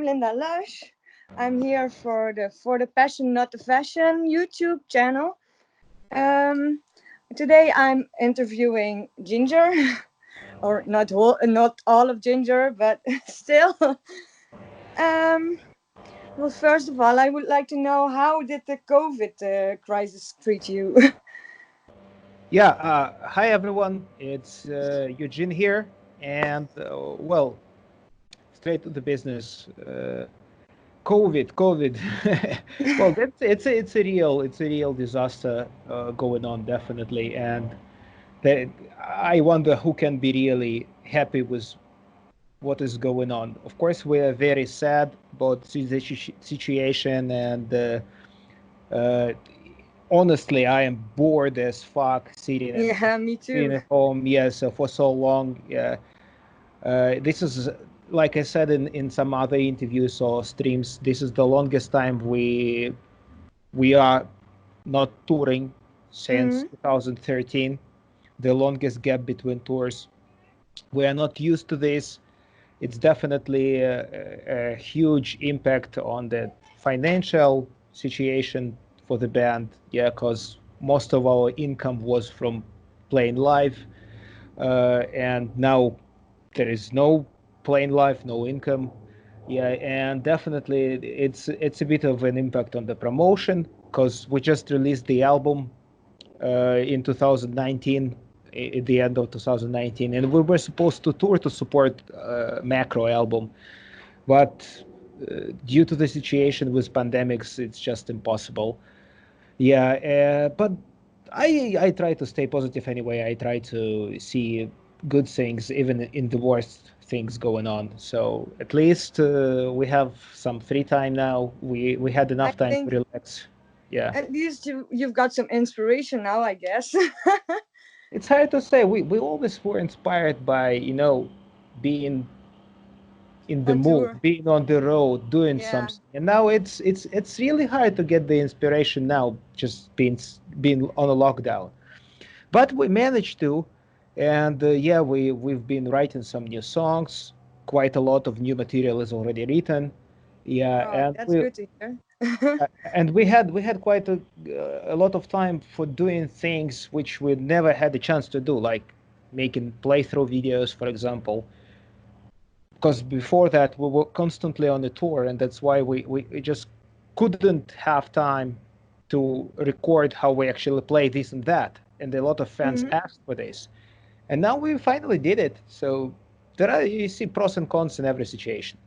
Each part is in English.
I'm Linda Lush. I'm here for the Passion Not the Fashion YouTube channel. Um, Today I'm interviewing Jinjer, or not all of Jinjer, but still. Um, well, first of all, I would like to know, how did the COVID crisis treat you? Yeah, hi everyone. It's Eugene here, and straight to the business. COVID. Well, it's a real disaster going on, definitely, and that I wonder who can be really happy with what is going on. Of course, we are very sad about the situation, and uh, honestly, I am bored as fuck Yeah, me sitting too. at home. Yes, for so long. Yeah, this is like I said in some other interviews or streams. This is the longest time we are not touring since Hmm. 2013. The longest gap between tours. We are not used to this. It's definitely a huge impact on the financial situation for the band. Yeah, because most of our income was from playing live, and now there is no playing live, no income. Yeah, and definitely it's a bit of an impact on the promotion because we just released the album in 2019, at the end of 2019, and we were supposed to tour to support Macro album, but due to the situation with pandemics, it's just impossible. Yeah, but I try to stay positive anyway. I try to see good things even in the worst things going on. So at least we have some free time now. We had I enough time to think relax. Yeah. at least you've got some inspiration now, I guess. It's hard to say. We always were inspired by, being in the On mood, tour. being on the road, doing Yeah. something. And now it's really hard to get the inspiration now, just being on a lockdown. But we managed to, and yeah, we've been writing some new songs. Quite a lot of new material is already written. Yeah, Oh, that's good to hear. and we had quite a lot of time for doing things which we never had the chance to do, like making playthrough videos, for example. Because before that we were constantly on the tour, and that's why we just couldn't have time to record how we actually play this and that. And a lot of fans Hmm. asked for this, and now we finally did it. So you see pros and cons in every situation.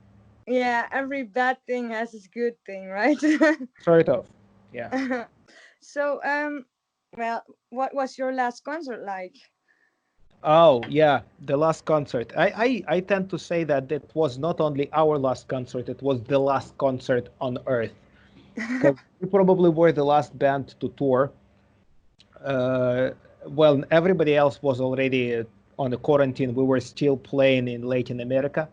Yeah, every bad thing has its good thing, right? Sort of. Yeah. So, well, what was your last concert like? Oh, yeah, the last concert. I tend to say that it was not only our last concert, it was the last concert on Earth. Because we probably were the last band to tour. Uh, well, everybody else was already on the quarantine. We were still playing in Latin America.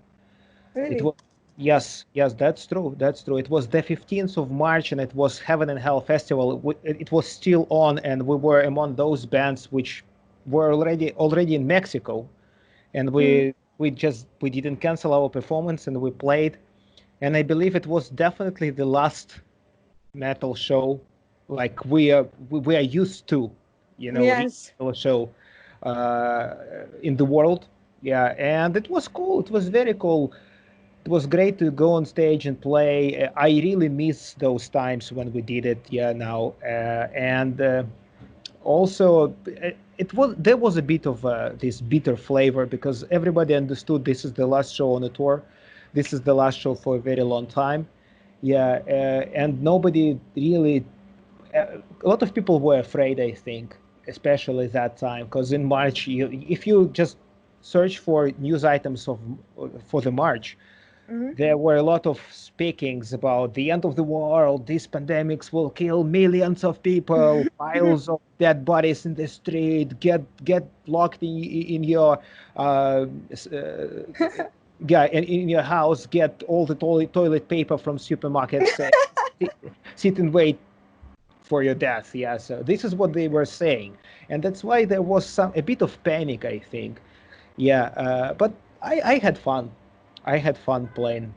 It Really? was, yes, that's true. That's true. It was the 15th of March, and it was Heaven and Hell Festival. It was still on, and we were among those bands which were already in Mexico, and Mm. we didn't cancel our performance, and we played. And I believe it was definitely the last metal show like we are used to, real Yes. metal show uh, in the world. Yeah, and it was cool. It was very cool. It was great to go on stage and play. I really miss those times when we did it. Yeah, now and also it was there was a bit of this bitter flavor because everybody understood this is the last show on the tour. This is the last show for a very long time. Yeah, and nobody really. A lot of people were afraid, I think, especially that time, because in March, if you just search for news items for the March, Hmm. there were a lot of speakings about the end of the world. These pandemics will kill millions of people. Piles of dead bodies in the street. Get locked in your uh, yeah in your house. Get all the toilet paper from supermarkets. Sit, sit and wait for your death. Yeah, so this is what they were saying, and that's why there was a bit of panic, I think. Yeah, but I had fun. I had fun playing.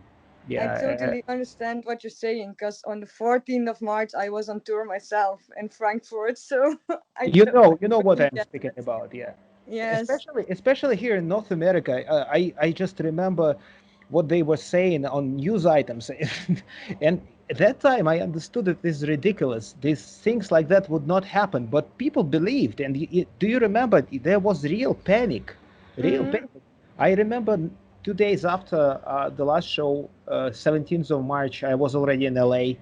I Yeah. totally understand what you're saying because on the 14th of March I was on tour myself in Frankfurt, so I You know what totally I'm get speaking that. about, yeah. Yes. Especially here in North America, I just remember what they were saying on news items, and at that time I understood that this is ridiculous. These things like that would not happen, but people believed. And do you remember there was real panic, real Hmm. panic. I remember 2 days after the last show, 17th of March, I was already in LA,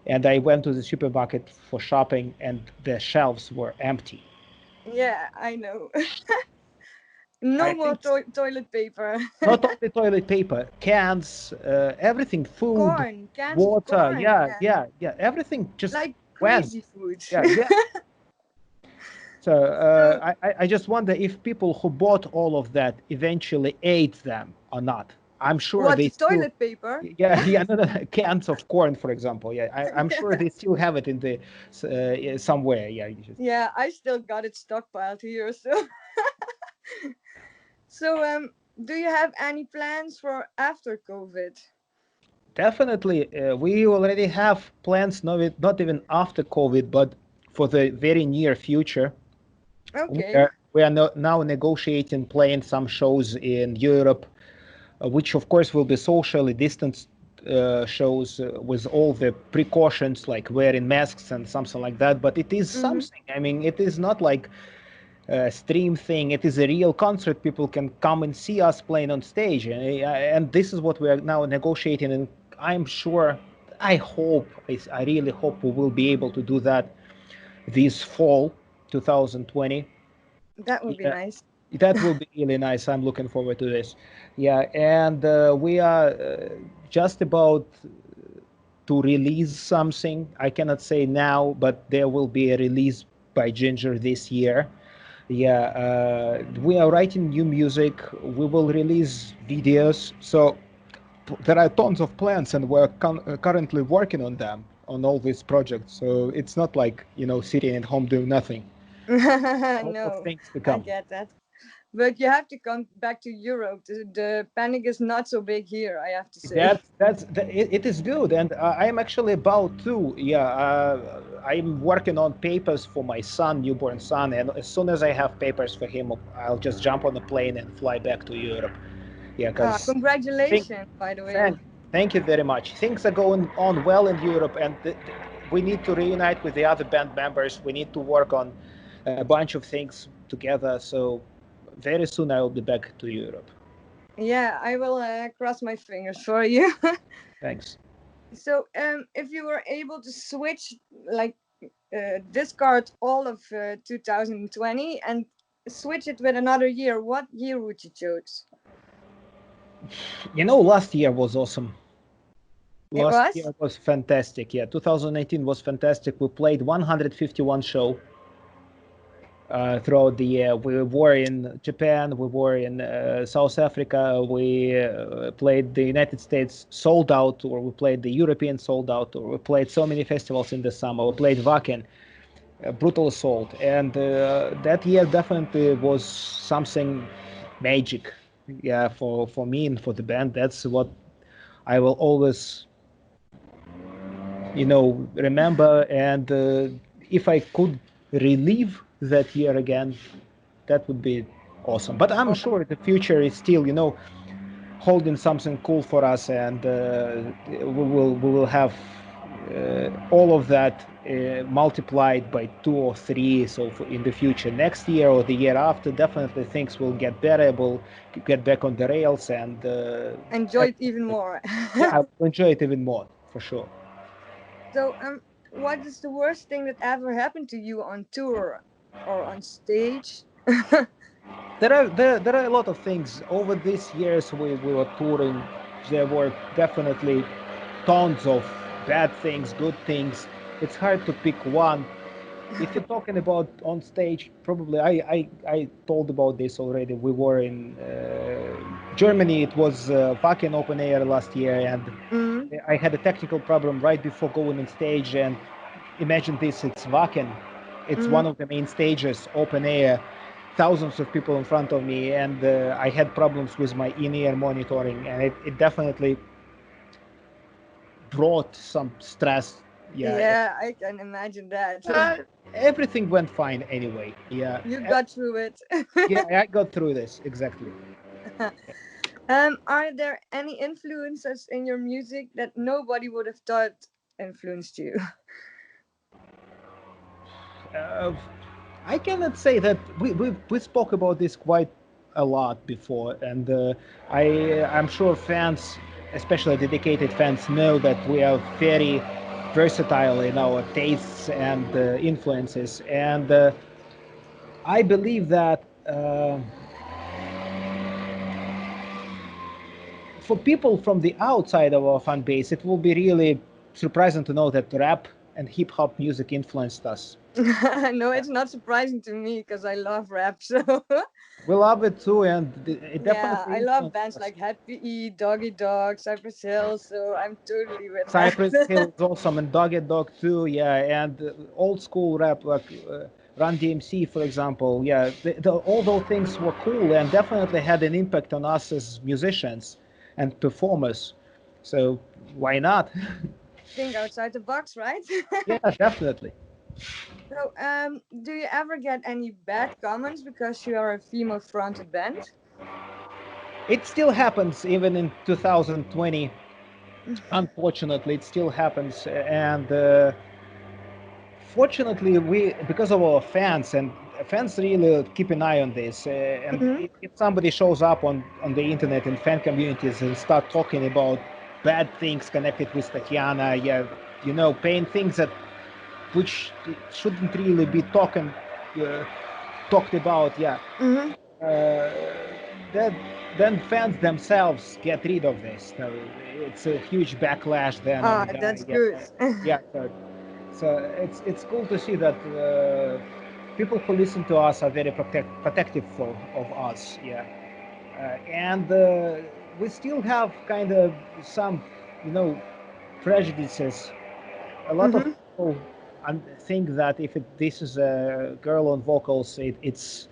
and I went to the supermarket for shopping, and the shelves were empty. Yeah, I know. No I more think toilet paper. not only toilet paper, cans, everything, food, Corn, cans of water, corn. yeah, Yeah, yeah, yeah, everything just like went. crazy food. Yeah, yeah. So So, I just wonder if people who bought all of that eventually ate them or not. I'm sure what, they the still, toilet paper? yeah, yeah, no, no, cans of corn, for example. Yeah, I'm sure they still have it in the yeah, somewhere. Yeah, you just Yeah, I still got it stockpiled here. So, so do you have any plans for after COVID? definitely. We already have plans, not even after COVID, but for the very near future. Okay. We are now negotiating playing some shows in Europe, which of course will be socially distanced shows with all the precautions like wearing masks and something like that. But it is Mm-hmm. something. I mean, it is not like a stream thing. It is a real concert. People can come and see us playing on stage, and this is what we are now negotiating. And I'm sure, I hope, I really hope we will be able to do that this fall, 2020. That would be Yeah, nice. that will be really nice. I'm looking forward to this. Yeah, and we are just about to release something. I cannot say now, but there will be a release by Jinjer this year. Yeah, we are writing new music. We will release videos. So there are tons of plans, and we're currently working on them, on all these projects. So it's not like, sitting at home doing nothing. A lot of No, things to I come. get that. But you have to come back to Europe. The panic is not so big here, I have to say. It is good, and I am actually about to. Yeah, I'm working on papers for my son, newborn son, and as soon as I have papers for him, I'll just jump on a plane and fly back to Europe. Yeah, because think, Congratulations, by the way. thank, thank you very much. Things are going on well in Europe, and we need to reunite with the other band members. We need to work on a bunch of things together. So very soon I will be back to Europe. Yeah, I will cross my fingers for you. Thanks. So, if you were able to switch, like, discard all of 2020 and switch it with another year, what year would you choose? Last year was awesome. It Last was? year was fantastic. Yeah, 2018 was fantastic. We played 151 show throughout the year. We were in Japan, we were in South Africa, we played the United States sold out, or we played the European sold out, or we played so many festivals in the summer. We played Wacken, Brutal Assault, and that year definitely was something magic. Yeah, for me and for the band, that's what I will always remember. And if I could relive that year again, that would be awesome. But I'm Or, sure the future is still, holding something cool for us, and we will have all of that multiplied by 2 or 3. So in the future, next year or the year after, definitely things will get better. We'll get back on the rails, and enjoy it even more. yeah, I'll enjoy it even more for sure. So, what is the worst thing that ever happened to you on tour or on stage? There are a lot of things over these years we were touring. There were definitely tons of bad things, good things. It's hard to pick one. If you're talking about on stage, probably I told about this already. We were in Germany. It was Wacken open air last year, and Mm, I had a technical problem right before going on stage. And imagine this: it's Wacken. It's one mm, of the main stages, open air, thousands of people in front of me, and I had problems with my in-ear monitoring, and it definitely brought some stress. Yeah, Yeah, I can imagine that. uh, everything went fine anyway. Yeah, You got through it. yeah, I got through this exactly. Are there any influences in your music that nobody would have thought influenced you? Uh, I cannot say that we spoke about this quite a lot before, and I'm sure fans, especially dedicated fans, know that we are very versatile in our tastes and influences, and I believe that for people from the outside of our fan base, it will be really surprising to know that rap and hip hop music influenced us. No, it's not surprising to me because I love rap. So We love it too, and it yeah, definitely I love influenced bands us. like Happy E, Doggy Dog, Cypress Hill. So I'm totally with Cypress that. Hill is awesome, and Dog and Dog too, yeah, and old school rap like Run DMC, for example, yeah, all those things were cool and definitely had an impact on us as musicians and performers. So why not? Think outside the box, right? Yeah, definitely. So, do you ever get any bad comments because you are a female-fronted band? It still happens even in 2020. Unfortunately, it still happens, and fortunately, we because of our fans and fans really keep an eye on this. And Mm-hmm. if somebody shows up on the internet and fan communities and start talking about bad things connected with Tatiana, yeah, paying things that which shouldn't really be uh, talked about, yeah, Mm-hmm. uh, that then fans themselves get rid of this. So it's a huge backlash then on Ah, the guy. that's Yeah, good. yeah. So it's cool to see that people who listen to us are very protective of us. Yeah, and we still have kind of some, you know, prejudices. A lot of Mm-hmm. people think that if this is a girl on vocals, it's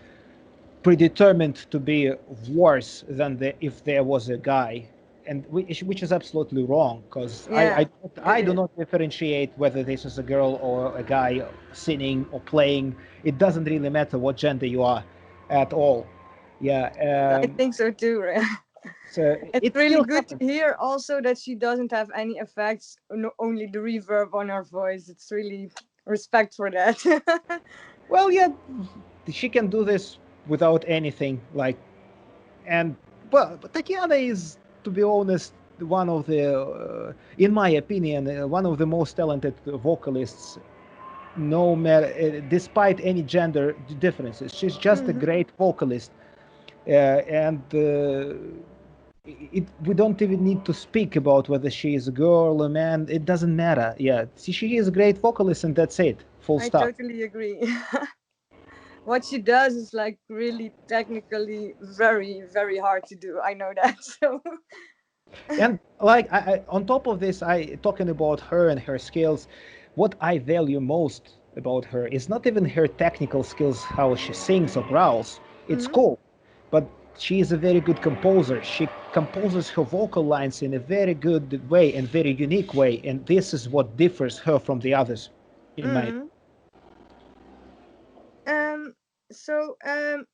predetermined to be worse than if there was a guy, and which is absolutely wrong because Yeah, it I do is. not differentiate whether this is a girl or a guy singing or playing. It doesn't really matter what gender you are at all. Yeah, I think so too. so It's it really still good to happens. hear also that she doesn't have any effects, only the reverb on her voice. It's really respect for that. Well, yeah, she can do this without anything like. And well, Tatiana is, to be honest, one of the, in my opinion, one of the most talented vocalists. No matter, despite any gender differences, she's just a Hmm. great vocalist, and we don't even need to speak about whether she is a girl or a man. It doesn't matter. Yeah, see, she is a great vocalist, and that's it. Full I stop. totally agree. What she does is like really technically very, very hard to do. I know that. So, And like on top of this, I talking about her and her skills. What I value most about her is not even her technical skills, how she sings or growls. It's mhm. cool, but she is a very good composer. She composes her vocal lines in a very good way and very unique way, and this is what differs her from the others, in my. Mhm. Um. So,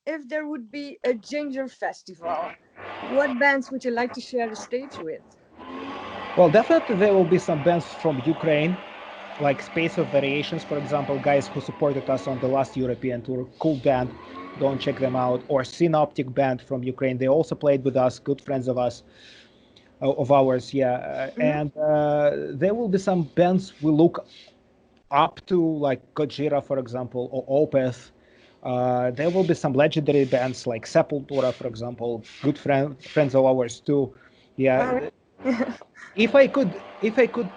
if there would be a Ginger festival, what bands would you like to share the stage with? Well, definitely there will be some bands from Ukraine, like Space of Variations, for example, guys who supported us on the last European tour. Cool band, go and check them out. Or Synoptic band from Ukraine. They also played with us, good friends of us, of ours, yeah. Mhm. And there will be some bands we look up to, like Gojira, for example, or Opeth. There will be some legendary bands like Sepultura, for example, good friends of ours too. All Yeah, right. if I could, if I could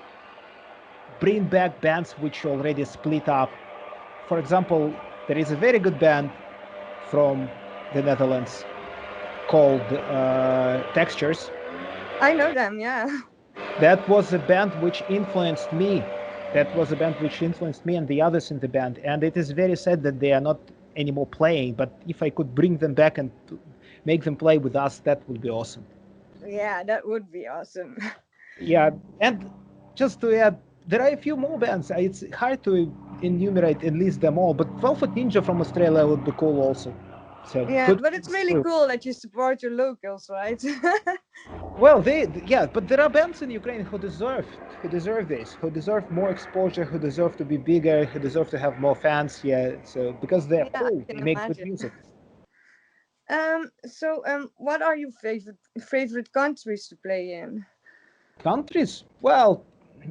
bring back bands which already split up. For example, there is a very good band from the Netherlands called Textures. I know them. Yeah. That was a band which influenced me. That was a band which influenced me and the others in the band. And it is very sad that they are not anymore playing. But if I could bring them back and make them play with us, that would be awesome. Yeah, that would be awesome. Yeah, and just to add, there are a few more bands. It's hard to enumerate and list them all, but Velvet Ninja from Australia would be cool also. So Yeah, good but it's things really too. cool that you support your locals, right? Well, yeah, but there are bands in Ukraine who deserve this, who deserve more exposure, who deserve to be bigger, who deserve to have more fans. Yeah, so because they're Yeah, I cool, can they make good imagine. music. What are your favorite countries to play in? Countries, well,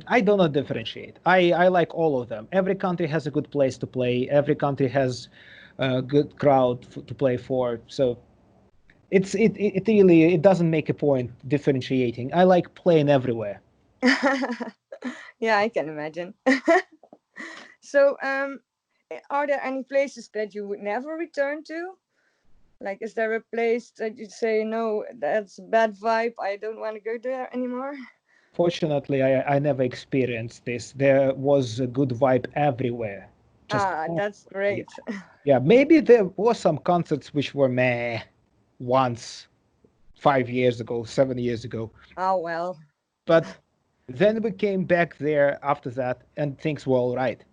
I do not differentiate. I like all of them. Every country has a good place to play. Every country has a good crowd to play for. So it really it doesn't make a point differentiating. I like playing everywhere. Yeah, I can imagine. So, are there any places that you would never return to? Like, is there a place that you say, no, that's a bad vibe, I don't want to go there anymore? Fortunately, I never experienced this. There was a good vibe everywhere. Just Ah, that's yeah, great. yeah. Maybe there was some concerts which were meh once 5 years ago, 7 years ago, Oh, well. but then we came back there after that, and things were all right.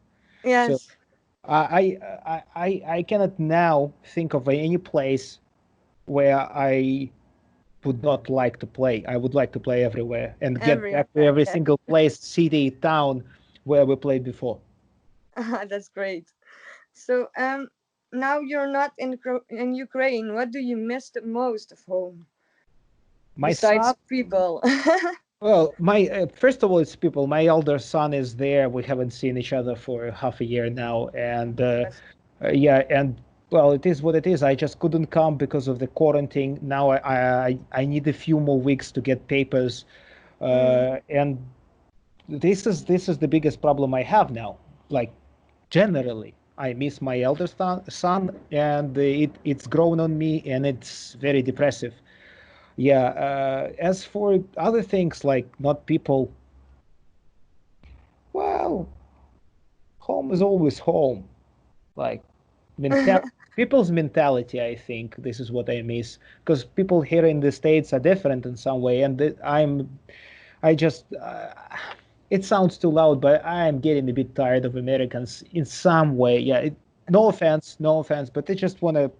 So Yes, I cannot now think of any place where I would not like to play. I would like to play everywhere and get everywhere. back to every Yes, single place, city, town where we played before. that's great. So, now you're not in Ukraine. What do you miss the most of home My son, besides people? well, my first of all, it's people. My elder son is there. We haven't seen each other for half a year now, and That's- yeah, and well, it is what it is. I just couldn't come because of the quarantine. Now I need a few more weeks to get papers, mm, and this is the biggest problem I have now. Like generally, I miss my elder son, and it's grown on me, and it's very depressive. Yeah. As for other things like not people, well, home is always home. Like mental people's mentality, I think this is what I miss because people here in the States are different in some way, and I just it sounds too loud, but I'm getting a bit tired of Americans in some way. Yeah, no offense, but they just want to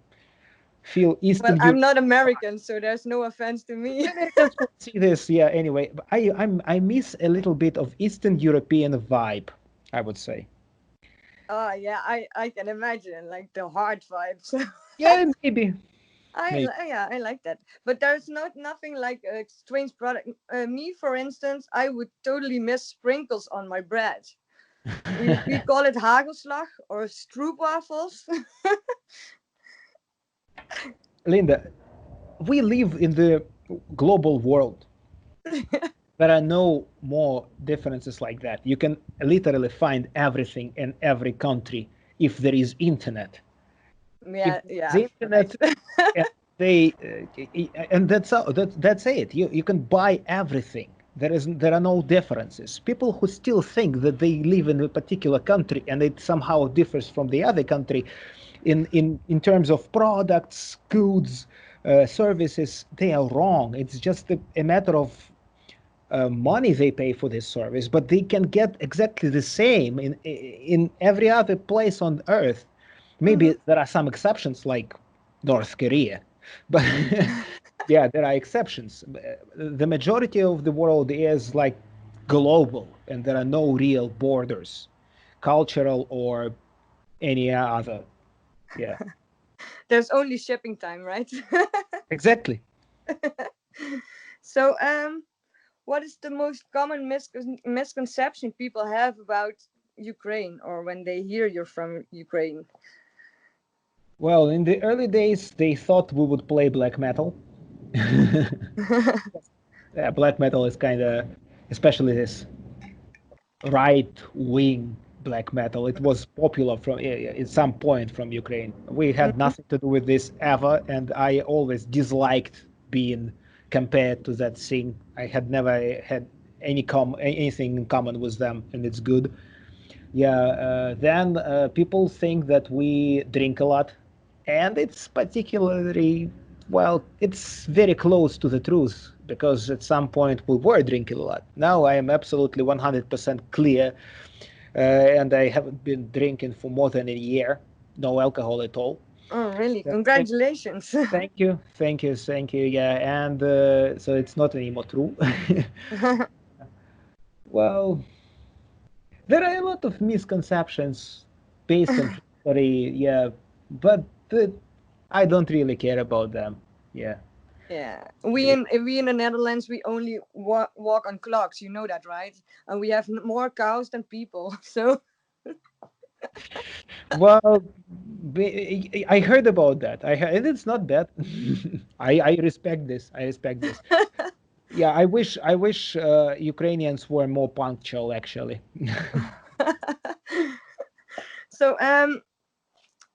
feel well, Eastern I'm Europe. not American, so there's no offense to me. Americans will see this, yeah. Anyway, but I miss a little bit of Eastern European vibe, I would say. Oh yeah, I can imagine like the hard vibes. Yeah, maybe, maybe. Yeah, I like that. But there's not nothing like a strange product. Me, for instance, I would totally miss sprinkles on my bread. We call it hagelslag or stroopwafels. Linda, we live in the global world. There are no more differences like that. You can literally find everything in every country if there is internet. If Yeah, there is yeah, right. internet, and they and that's it. You can buy everything. There are no differences. People who still think that they live in a particular country and it somehow differs from the other country in terms of products, goods, services, they are wrong. It's just a matter of money they pay for this service, but they can get exactly the same in every other place on earth. Hmm. Maybe there are some exceptions like North Korea, but yeah, there are exceptions. The majority of the world is like global, and there are no real borders, cultural or any other. Yeah, There's only shipping time, right? exactly. So, what is the most common misconception people have about Ukraine or when they hear you're from Ukraine? Well, in the early days, they thought we would play black metal. Yeah, black metal is kind of, especially this right wing black metal. It was popular from at some point from Ukraine. We had Mhm. nothing to do with this ever, and I always disliked being compared to that thing. I had never had anything in common with them, and it's good. Yeah, then people think that we drink a lot, and it's particularly, well, it's very close to the truth. because at some point we were drinking a lot. Now I am absolutely 100% clear, and I haven't been drinking for more than a year. No alcohol at all. Oh, really? So, Congratulations. thank you, thank you, thank you. Yeah, and so it's not anymore true. Well, there are a lot of misconceptions based on history, yeah, but I don't really care about them. Yeah. Yeah, we in the Netherlands we only walk on clocks. You know that, right? And we have more cows than people. So Well, I heard about that. And it's not bad. I respect this. I respect this. Yeah, I wish Ukrainians were more punctual, actually. so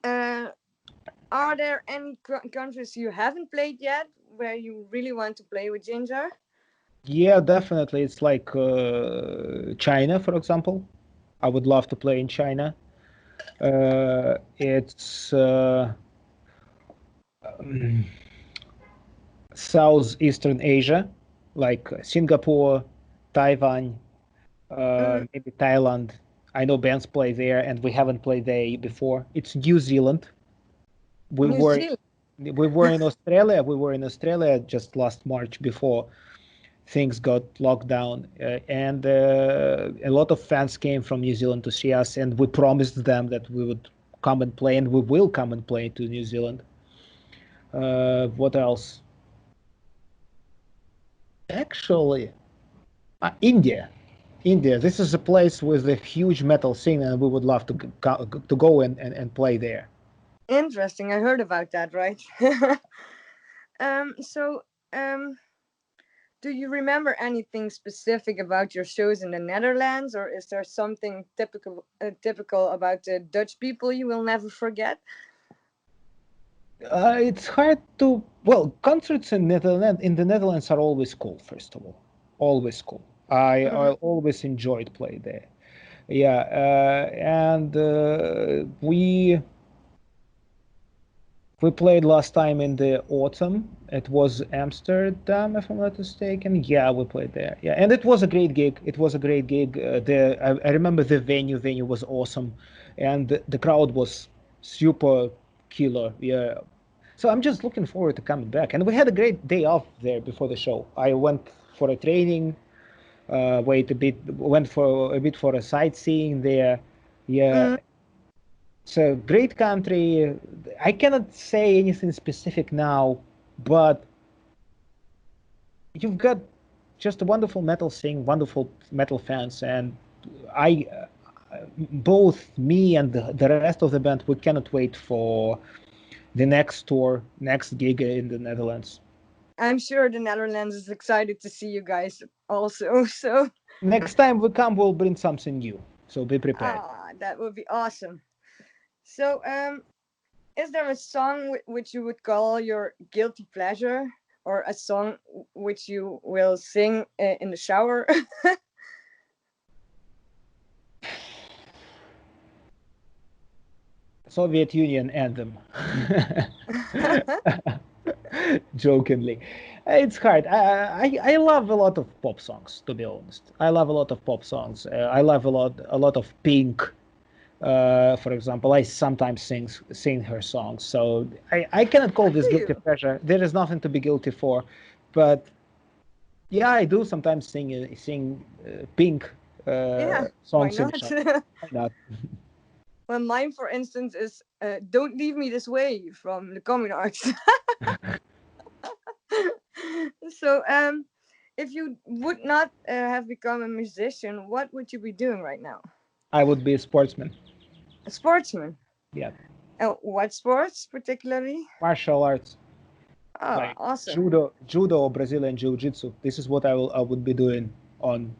uh, are there any countries you haven't played yet where you really want to play with Jinjer? Yeah, definitely. It's like China, for example. I would love to play in China. It's um, Southeastern Asia, like Singapore, Taiwan, Mm, maybe Thailand. I know bands play there, and we haven't played there before. It's New Zealand. We New were Zealand. we were in Australia. We were in Australia just last March before things got locked down, and a lot of fans came from New Zealand to see us, and we promised them that we would come and play, and we will come and play to New Zealand. What else? Actually, India. India. This is a place with a huge metal scene, and we would love to go and play there. Interesting. I heard about that. Right. So do you remember anything specific about your shows in the Netherlands, or is there something typical about the Dutch people you will never forget? It's hard to. Well, concerts in the Netherlands are always cool. First of all, always cool. I Mhm. always enjoyed playing there. Yeah, and we played last time in the autumn. It was Amsterdam, if I'm not mistaken. Yeah, we played there. Yeah, and it was a great gig. It was a great gig. I remember the venue. Venue was awesome, and the crowd was super killer. Yeah. So I'm just looking forward to coming back. And we had a great day off there before the show. I went for a training, went for a bit for a sightseeing there. Yeah, Mm, it's a great country. I cannot say anything specific now, but you've got just a wonderful metal scene, wonderful metal fans, and I, both me and the rest of the band, we cannot wait for the next tour, next gig in the Netherlands. I'm sure the Netherlands is excited to see you guys also. So Next time we come, we'll bring something new, so be prepared. that would be awesome. So is there a song which you would call your guilty pleasure, or a song which you will sing in the shower? Soviet Union anthem. Jokingly, it's hard. I love a lot of pop songs, to be honest. I love a lot of pop songs. I love a lot of Pink. For example, I sometimes sing her songs, so I cannot call this Do guilty you? pleasure. There is nothing to be guilty for, but yeah, I do sometimes sing Pink Yeah, why songs in the not? shower. Why not? Well, mine, for instance, is "Don't Leave Me This Way" from the Common Arts. So, if you would not have become a musician, what would you be doing right now? I would be a sportsman. A sportsman. Yeah, What sports particularly? martial arts. Oh, Like awesome. judo or Brazilian jiu-jitsu. This is what I would be doing on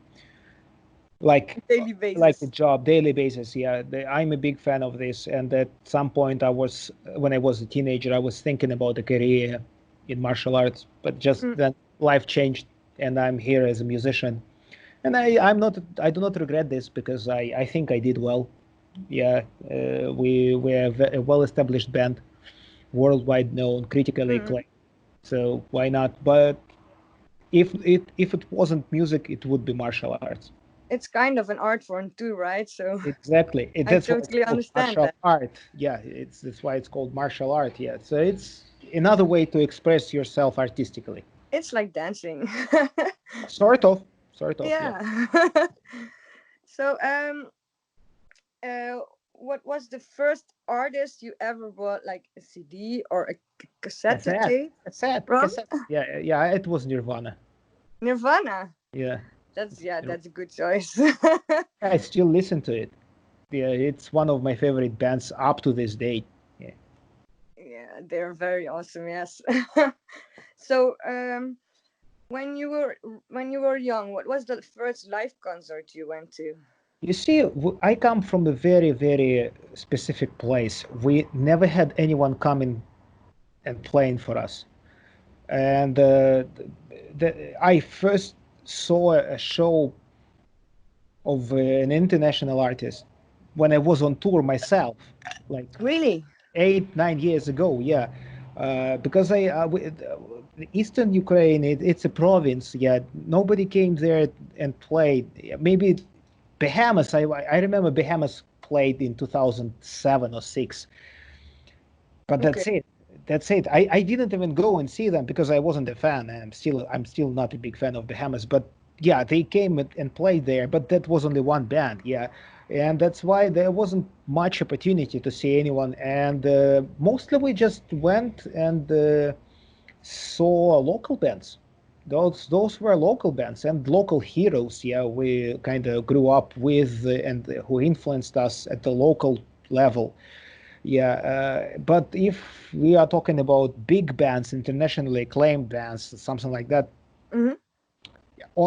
like Daily like a basis. job daily basis. Yeah, I'm a big fan of this, and at some point when I was a teenager, I was thinking about a career in martial arts, but just Mm, then life changed, and I'm here as a musician, and I do not regret this because I think I did well. Yeah, we're a well-established band, worldwide known, critically mm. acclaimed. So why not? But If it wasn't music, it would be martial arts. It's kind of an art form too, right? So Exactly. I That's why it's totally called understand martial that. art. Yeah, that's why it's called martial art. Yeah. So it's another way to express yourself artistically. It's like dancing. Sort of. Sort of. Yeah. Yeah. So uh what was the first artist you ever bought, like a CD or a cassette Cassette. tape Cassette. from? Cassette. Yeah. Yeah. It was Nirvana. Nirvana. Yeah. That's, yeah, Nir- that's a good choice. I still listen to it. Yeah. It's one of my favorite bands up to this day. Yeah. Yeah, they're very awesome, yes. So when you were young, what was the first live concert you went to? You see, I come from a very, very specific place. We never had anyone coming and playing for us. And I first saw a show of an international artist when I was on tour myself, like Really? 8, 9 years ago. Yeah, because the Eastern Ukraine, it's a province. Yeah, nobody came there and played. Yeah, maybe Bahamas. I remember Bahamas played in 2007 or six, but Okay. that's it. That's it. I didn't even go and see them because I wasn't a fan. And I'm still not a big fan of Bahamas. But yeah, they came and played there. But that was only one band. Yeah, and that's why there wasn't much opportunity to see anyone. And mostly we just went and saw local bands. Those were local bands and local heroes. Yeah, we kind of grew up with and who influenced us at the local level. Yeah, but if we are talking about big bands, internationally acclaimed bands, something like that, Hmm.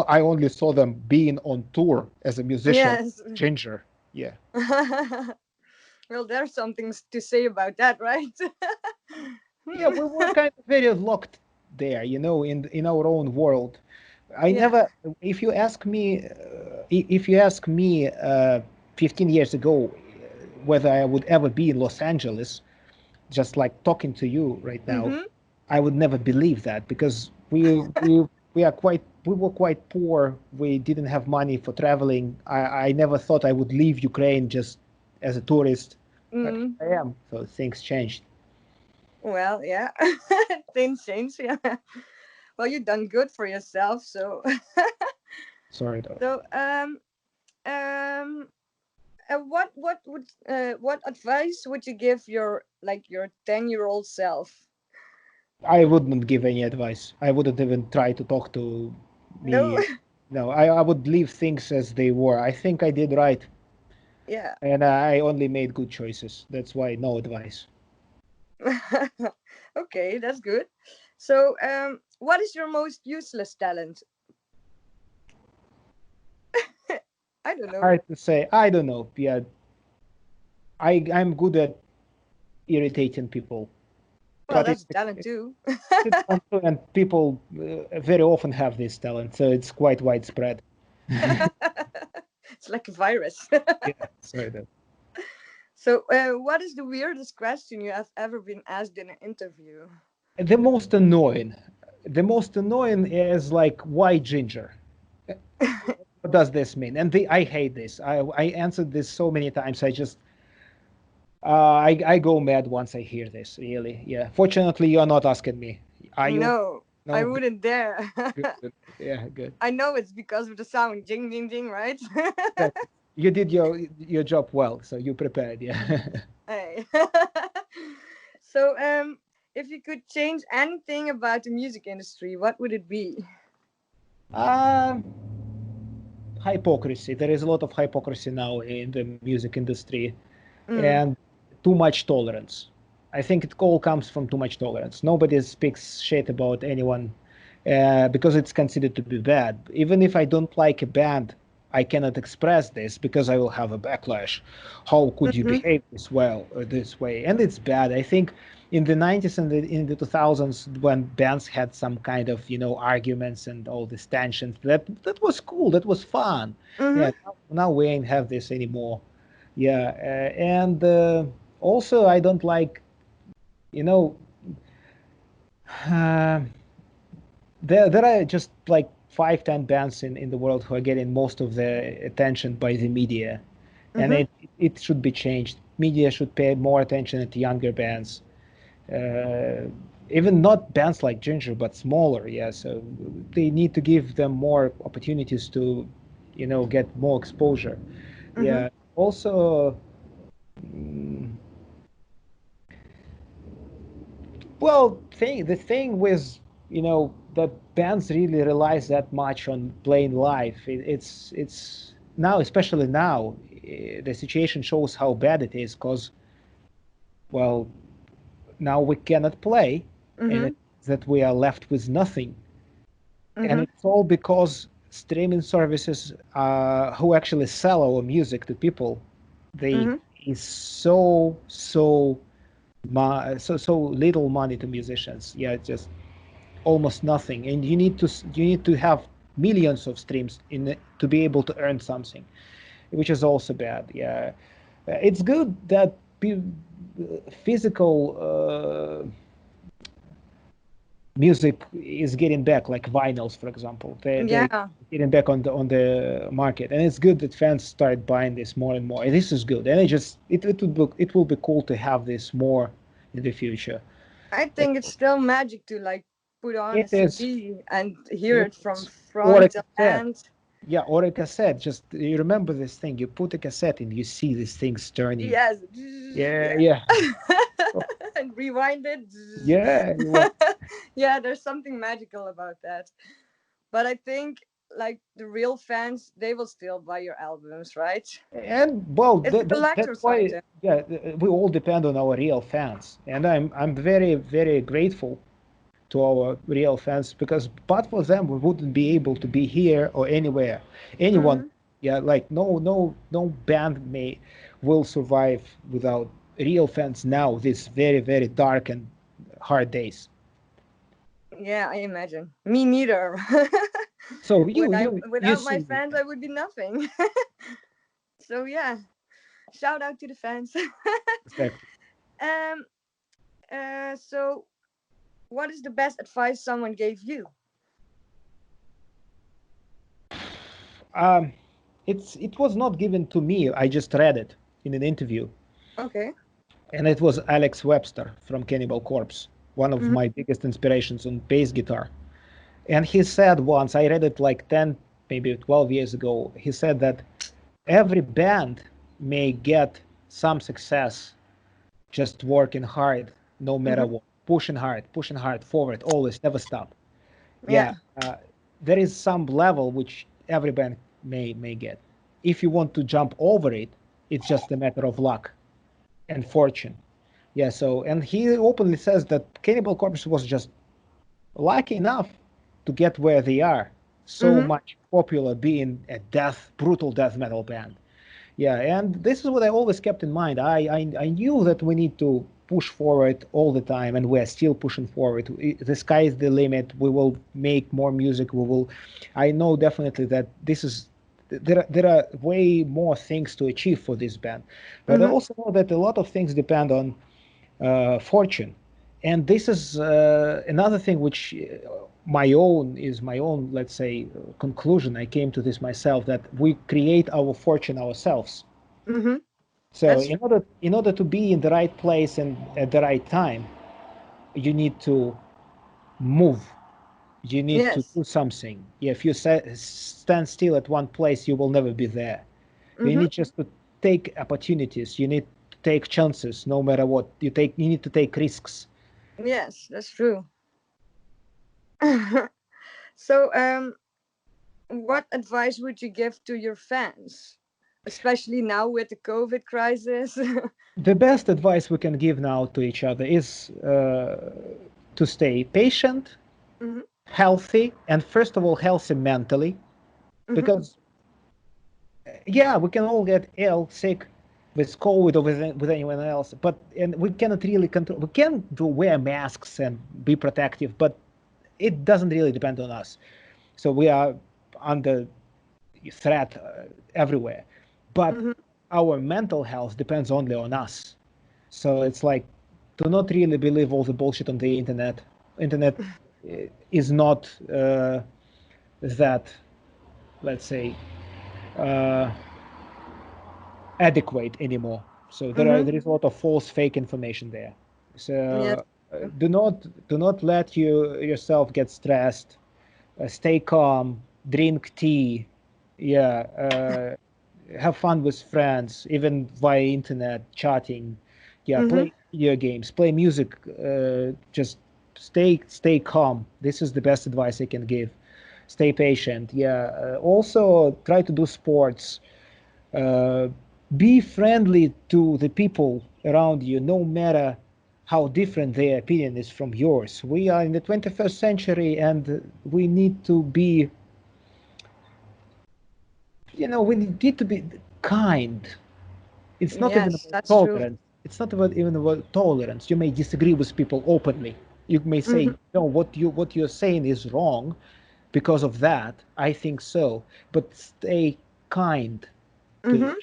I only saw them being on tour as a musician, Yes. Jinjer. Yeah. Well, there's something to say about that, right? Yeah, we were kind of very locked there, in our own world. I Yeah. never, if you ask me 15 years ago whether I would ever be in Los Angeles, just like talking to you right now, Hmm. I would never believe that because we were quite poor. We didn't have money for traveling. I never thought I would leave Ukraine just as a tourist, but Mm. here I am. So things changed. Well, yeah. Things change, yeah. Well, you've done good for yourself, so Sorry though. so um what advice would you give your, like, your 10-year-old self? I wouldn't give any advice. I wouldn't even try to talk to No. me. No, I would leave things as they were. I think I did right, Yeah. and I only made good choices. That's why no advice. Okay, that's good. So what is your most useless talent? I don't know. Hard to say. I don't know. Yeah, I'm good at irritating people, Well, but that's a talent too. it's not and people very often have this talent, so it's quite widespread. It's like a virus. Yeah, sorry that. So what is the weirdest question you have ever been asked in an interview? The most annoying, the most annoying is like, why ginger? What does this mean? And I hate this. I answered this so many times. I go mad once I hear this. Really, yeah. Fortunately, you're not asking me. Are you? No, I No. Good. wouldn't dare. Good. Good. Yeah. Good. I know it's because of the sound, jing jing jing, right? Exactly. You did your job well, so you prepared. Yeah. Hey. So if you could change anything about the music industry, what would it be? um, Hypocrisy. There is a lot of hypocrisy now in the music industry, Mm, and too much tolerance. I think it all comes from too much tolerance. Nobody speaks shit about anyone because it's considered to be bad. Even if I don't like a band, I cannot express this because I will have a backlash. How could you mm-hmm, behave this well or this way? And it's bad. I think in the 90s and in the 2000s, when bands had some kind of arguments and all these tensions, that was cool. That was fun. mm-hmm. Yeah. Now we ain't have this anymore. Yeah, and also I don't like, you know, uh, there are just like 5-10 bands in the world who are getting most of the attention by the media, and Mm-hmm. it should be changed. Media should pay more attention to younger bands, uh, even not bands like Jinjer, but smaller. Yeah, so they need to give them more opportunities to, get more exposure. Mm-hmm. Yeah. Also, mm, well, the thing with that bands really relies that much on playing live. It's now, especially now, the situation shows how bad it is because, well, now we cannot play, and Mm-hmm. it's that we are left with nothing, and Mm-hmm. it's all because streaming services who actually sell our music to people, they Mm-hmm. is so little money to musicians. Yeah, just almost nothing, and you need to have millions of streams to be able to earn something, which is also bad. Yeah. It's good that physical music is getting back, like vinyls, for example. They're Yeah, getting back on the market, and it's good that fans start buying this more and more. And this is good, and it will be cool to have this more in the future. I think it's still magic to like put on a It is. CD and hear It it from is. Or a front to cassette. end. Yeah, or a cassette. Just you remember this thing. You put a cassette in, you see these things turning. Yes. Yeah, Yeah. yeah, And rewind it. yeah. Yeah, there's something magical about that. But I think like the real fans, they will still buy your albums, right? And well, It's a that's collector's why. item. Yeah, we all depend on our real fans, and I'm very very grateful to our real fans because but for them we wouldn't be able to be here or anywhere. Anyone, Hmm. yeah, like no band will survive without real fans now. These very very dark and hard days. Yeah, I imagine. Me neither. So you Without my see fans, I would be nothing. So yeah, shout out to the fans. exactly. um. So, what is the best advice someone gave you? Um, it was not given to me. I just read it in an interview, Okay. and it was Alex Webster from Cannibal Corpse, one of Mm-hmm. my biggest inspirations on bass guitar. And he said once, I read it like 10, maybe 12 years ago, he said that every band may get some success just working hard, no matter Mm-hmm. what, pushing hard forward, always, never stop. Yeah, Yeah. there is some level which every band may get. If you want to jump over it, it's just a matter of luck and fortune. Yeah, so, and he openly says that Cannibal Corpse was just lucky enough to get where they are, so Mm-hmm. much popular being a brutal death metal band. Yeah, and this is what I always kept in mind. I knew that we need to push forward all the time, and we're still pushing forward. The sky is the limit. We will make more music. We will. I know definitely that this is. There are way more things to achieve for this band, but I Mm-hmm. also know that a lot of things depend on fortune. And this is another thing which my own, let's say, conclusion. I came to this myself that we create our fortune ourselves. Mm-hmm. So That's in order to be in the right place and at the right time, you need to move. You need to yes. do something. If you stand still at one place, you will never be there. You Mm-hmm. need just to take opportunities. You need to take chances, no matter what. You need to take risks. Yes, that's true. So, what advice would you give to your fans, especially now with the COVID crisis? The best advice we can give now to each other is to stay patient, Mm-hmm. healthy, and first of all, healthy mentally. Mm-hmm. Because, yeah, we can all get ill, sick with COVID or with anyone else, but and we cannot really control. We can do wear masks and be protective, but it doesn't really depend on us. So we are under threat everywhere. But Mm-hmm. our mental health depends only on us. So it's like, do not really believe all the bullshit on the internet. Internet is not that, let's say, adequate anymore. So there is a lot of false, fake information there. Yes. So do not let yourself get stressed. Stay calm. Drink tea. Yeah. Have fun with friends, even via internet chatting. Yeah. Play video games. Play music. Just stay calm. This is the best advice I can give. Stay patient. Yeah. Also try to do sports. Uh, be friendly to the people around you, no matter how different their opinion is from yours. We are in the 21st century, and we need to be, we need to be kind. It's not even Yes, about that's true. tolerance. It's not about even about tolerance. You may disagree with people openly. You may say, no, what you're saying is wrong because of that. I think so. But stay kind to each other.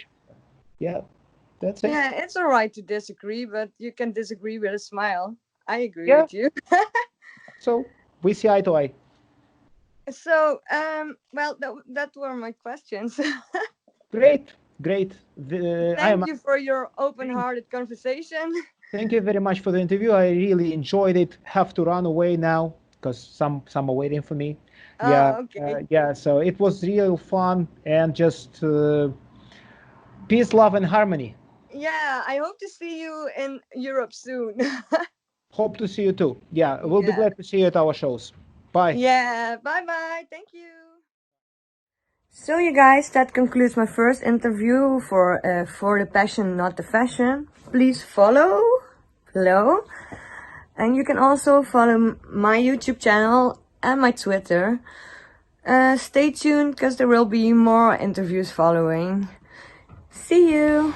Yeah, that's it. Yeah, it's all right to disagree, but you can disagree with a smile. I agree Yeah. with you. So we see eye to eye. So, well, that were my questions. Great, great. Thank you for your open-hearted conversation. Thank you very much for the interview. I really enjoyed it. Have to run away now because some are waiting for me. Yeah, Oh, okay. yeah. So it was real fun and just peace, love, and harmony. Yeah, I hope to see you in Europe soon. Hope to see you too. Yeah, we'll be Yeah. glad to see you at our shows. Bye. Yeah. Bye-bye. Thank you. So you guys, that concludes my first interview for the passion, not the fashion. Please follow below. And you can also follow my YouTube channel and my Twitter. Stay tuned because there will be more interviews following. See you!